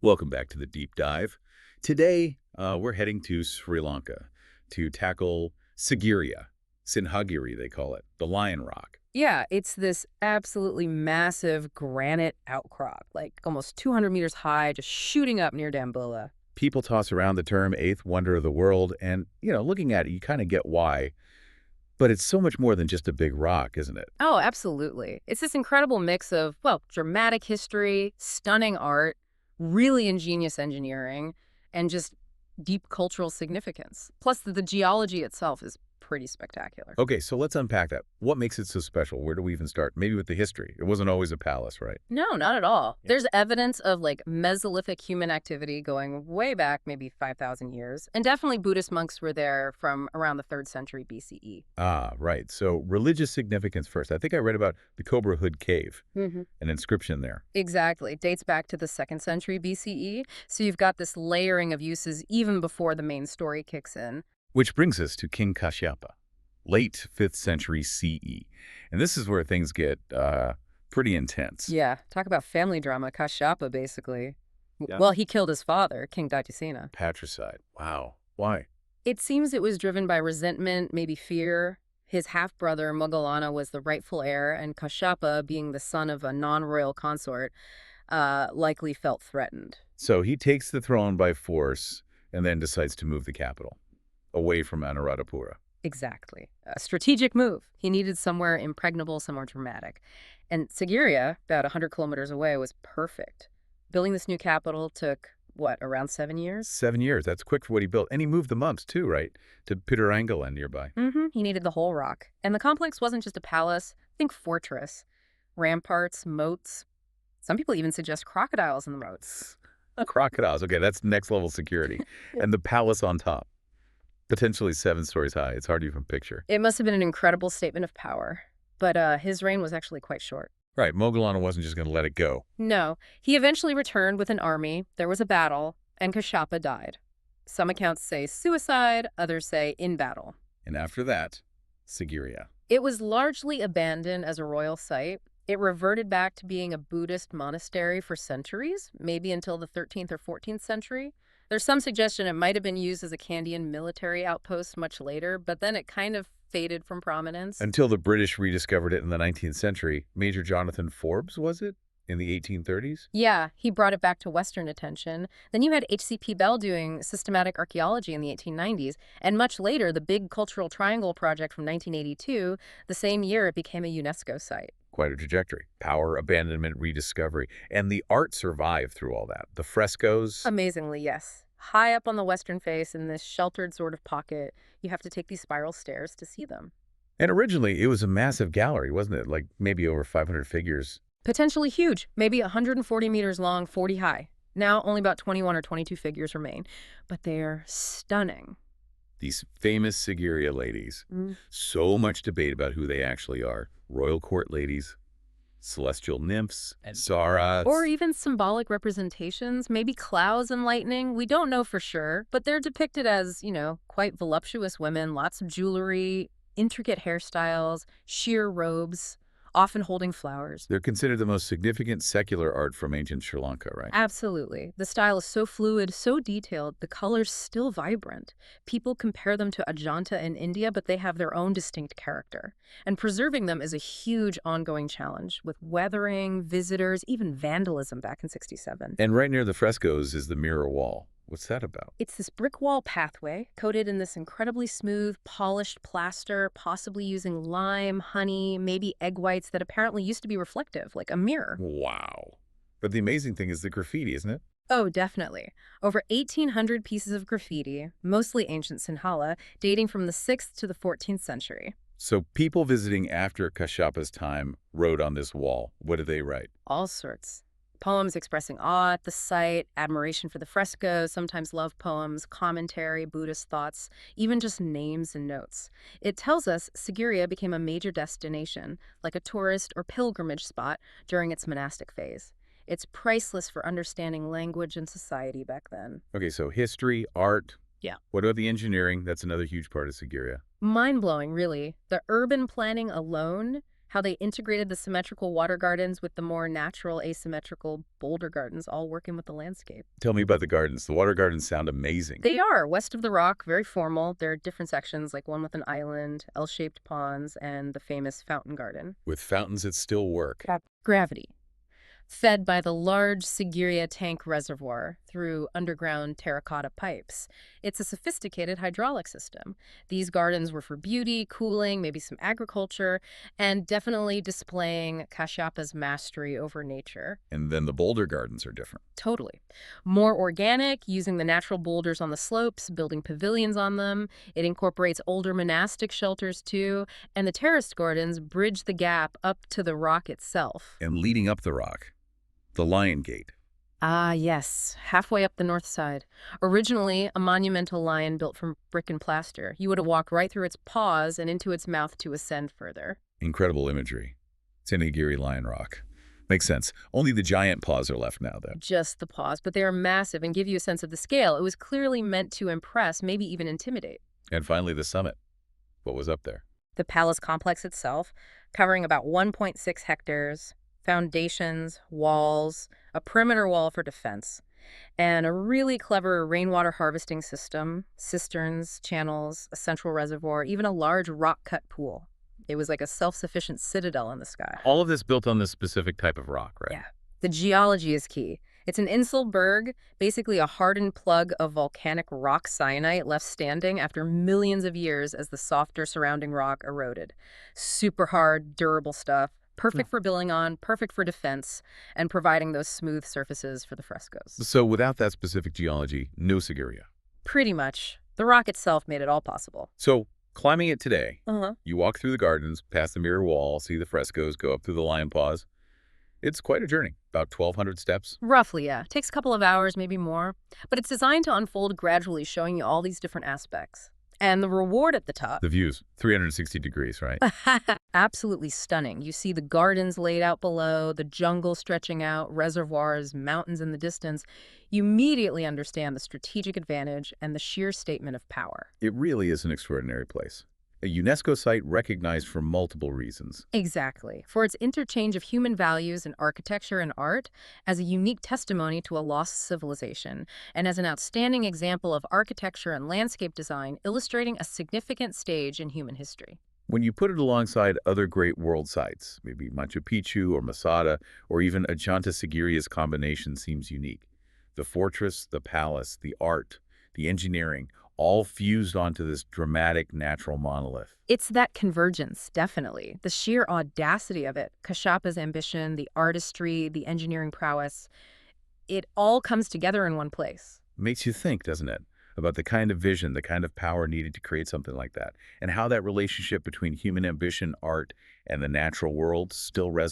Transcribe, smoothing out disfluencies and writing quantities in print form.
Welcome back to the deep dive. Today, we're heading to Sri Lanka to tackle Sigiriya, Sinhagiri they call it, the Lion Rock. Yeah, it's this absolutely massive granite outcrop, like almost 200 meters high, just shooting up near Dambulla. People toss around the term eighth wonder of the world, and, looking at it, you kind of get why. But it's so much more than just a big rock, isn't it? Oh, absolutely. It's this incredible mix of, well, dramatic history, stunning art, really ingenious engineering, and just deep cultural significance. Plus, the geology itself is pretty spectacular. Okay, so let's unpack that. What makes it so special? Where do we even start? Maybe with the history. It wasn't always a palace, right? No, not at all. Yeah. There's evidence of like Mesolithic human activity going way back, maybe 5,000 years. And definitely Buddhist monks were there from around the 3rd century BCE. Ah, right. So religious significance first. I think I read about the Cobra Hood Cave, an inscription there. Exactly. Dates back to the 2nd century BCE. So you've got this layering of uses even before the main story kicks in. Which brings us to King Kasyapa, late 5th century CE. And this is where things get pretty intense. Yeah, talk about family drama, Kasyapa, basically. Yeah. Well, he killed his father, King Datyasena. Patricide. Wow. Why? It seems it was driven by resentment, maybe fear. His half-brother, Moggallana, was the rightful heir, and Kasyapa, being the son of a non-royal consort, likely felt threatened. So he takes the throne by force and then decides to move the capital away from Anuradhapura. Exactly. A strategic move. He needed somewhere impregnable, somewhere dramatic. And Sigiriya, about 100 kilometers away, was perfect. Building this new capital took, what, around 7 years? 7 years. That's quick for what he built. And he moved the monks, too, right? To Pittarangala nearby. He needed the whole rock. And the complex wasn't just a palace. Think fortress. Ramparts, moats. Some people even suggest crocodiles in the moats. Crocodiles. Okay, that's next level security. Yeah. And the palace on top. Potentially 7 stories high. It's hard to even picture. It must have been an incredible statement of power. But his reign was actually quite short. Right, Moggallana wasn't just going to let it go. No, he eventually returned with an army, there was a battle, and Kasyapa died. Some accounts say suicide, others say in battle. And after that, Sigiriya. It was largely abandoned as a royal site. It reverted back to being a Buddhist monastery for centuries, maybe until the 13th or 14th century. There's some suggestion it might have been used as a Kandyan military outpost much later, but then it kind of faded from prominence. Until the British rediscovered it in the 19th century. Major Jonathan Forbes, was it? In the 1830s? Yeah, he brought it back to Western attention. Then you had H.C.P. Bell doing systematic archaeology in the 1890s, and much later, the Big Cultural Triangle project from 1982, the same year it became a UNESCO site. Quite a trajectory. Power, abandonment, rediscovery. And the art survived through all that. The frescoes. Amazingly, yes. High up on the western face in this sheltered sort of pocket, you have to take these spiral stairs to see them. And originally, it was a massive gallery, wasn't it? Like maybe over 500 figures. Potentially huge, maybe 140 meters long, 40 high. Now only about 21 or 22 figures remain, but they're stunning. These famous Sigiriya ladies. So much debate about who they actually are. Royal court ladies, celestial nymphs, and Saras. Or even symbolic representations, maybe clouds and lightning. We don't know for sure, but they're depicted as, quite voluptuous women, lots of jewelry, intricate hairstyles, sheer robes, often holding flowers. They're considered the most significant secular art from ancient Sri Lanka, right? Absolutely. The style is so fluid, so detailed, the colors still vibrant. People compare them to Ajanta in India, but they have their own distinct character. And preserving them is a huge ongoing challenge, with weathering, visitors, even vandalism back in '67. And right near the frescoes is the mirror wall. What's that about? It's this brick wall pathway, coated in this incredibly smooth, polished plaster, possibly using lime, honey, maybe egg whites that apparently used to be reflective, like a mirror. Wow. But the amazing thing is the graffiti, isn't it? Oh, definitely. Over 1,800 pieces of graffiti, mostly ancient Sinhala, dating from the 6th to the 14th century. So people visiting after Kasyapa's time wrote on this wall. What did they write? All sorts. Poems expressing awe at the site, admiration for the frescoes, sometimes love poems, commentary, Buddhist thoughts, even just names and notes. It tells us Sigiriya became a major destination, like a tourist or pilgrimage spot during its monastic phase. It's priceless for understanding language and society back then. Okay, so history, art. Yeah. What about the engineering? That's another huge part of Sigiriya. Mind-blowing, really. The urban planning alone how they integrated the symmetrical water gardens with the more natural asymmetrical boulder gardens, all working with the landscape. Tell me about the gardens. The water gardens sound amazing. They are west of the rock, very formal. There are different sections, like one with an island, L-shaped ponds, and the famous fountain garden. With fountains that still work. Gravity, fed by the large Sigiriya tank reservoir through underground terracotta pipes. It's a sophisticated hydraulic system. These gardens were for beauty, cooling, maybe some agriculture, and definitely displaying Kasyapa's mastery over nature. And then the boulder gardens are different. Totally. More organic, using the natural boulders on the slopes, building pavilions on them. It incorporates older monastic shelters too, and the terraced gardens bridge the gap up to the rock itself. And leading up the rock, the Lion Gate. Ah, yes, halfway up the north side. Originally, a monumental lion built from brick and plaster. You would have walked right through its paws and into its mouth to ascend further. Incredible imagery. Sigiriya Lion Rock. Makes sense. Only the giant paws are left now, though. Just the paws, but they are massive and give you a sense of the scale. It was clearly meant to impress, maybe even intimidate. And finally, the summit. What was up there? The palace complex itself, covering about 1.6 hectares, foundations, walls, a perimeter wall for defense, and a really clever rainwater harvesting system, cisterns, channels, a central reservoir, even a large rock-cut pool. It was like a self-sufficient citadel in the sky. All of this built on this specific type of rock, right? Yeah. The geology is key. It's an inselberg, basically a hardened plug of volcanic rock syenite left standing after millions of years as the softer surrounding rock eroded. Super hard, durable stuff. Perfect for building on, perfect for defense, and providing those smooth surfaces for the frescoes. So without that specific geology, no Sigiriya. Pretty much. The rock itself made it all possible. So climbing it today, Uh-huh. you walk through the gardens, past the mirror wall, see the frescoes, go up through the lion paws. It's quite a journey, about 1,200 steps. Roughly, yeah. Takes a couple of hours, maybe more. But it's designed to unfold gradually, showing you all these different aspects. And the reward at the top. The views, 360 degrees, right? Absolutely stunning. You see the gardens laid out below, the jungle stretching out, reservoirs, mountains in the distance. You immediately understand the strategic advantage and the sheer statement of power. It really is an extraordinary place. A UNESCO site recognized for multiple reasons. Exactly. For its interchange of human values in architecture and art, as a unique testimony to a lost civilization, and as an outstanding example of architecture and landscape design illustrating a significant stage in human history. When you put it alongside other great world sites, maybe Machu Picchu or Masada, or even Ajanta Sigiriya's combination seems unique. The fortress, the palace, the art, the engineering, all fused onto this dramatic natural monolith. It's that convergence, definitely. The sheer audacity of it, Kasyapa's ambition, the artistry, the engineering prowess, it all comes together in one place. Makes you think, doesn't it, about the kind of vision, the kind of power needed to create something like that, and how that relationship between human ambition, art, and the natural world still resonates.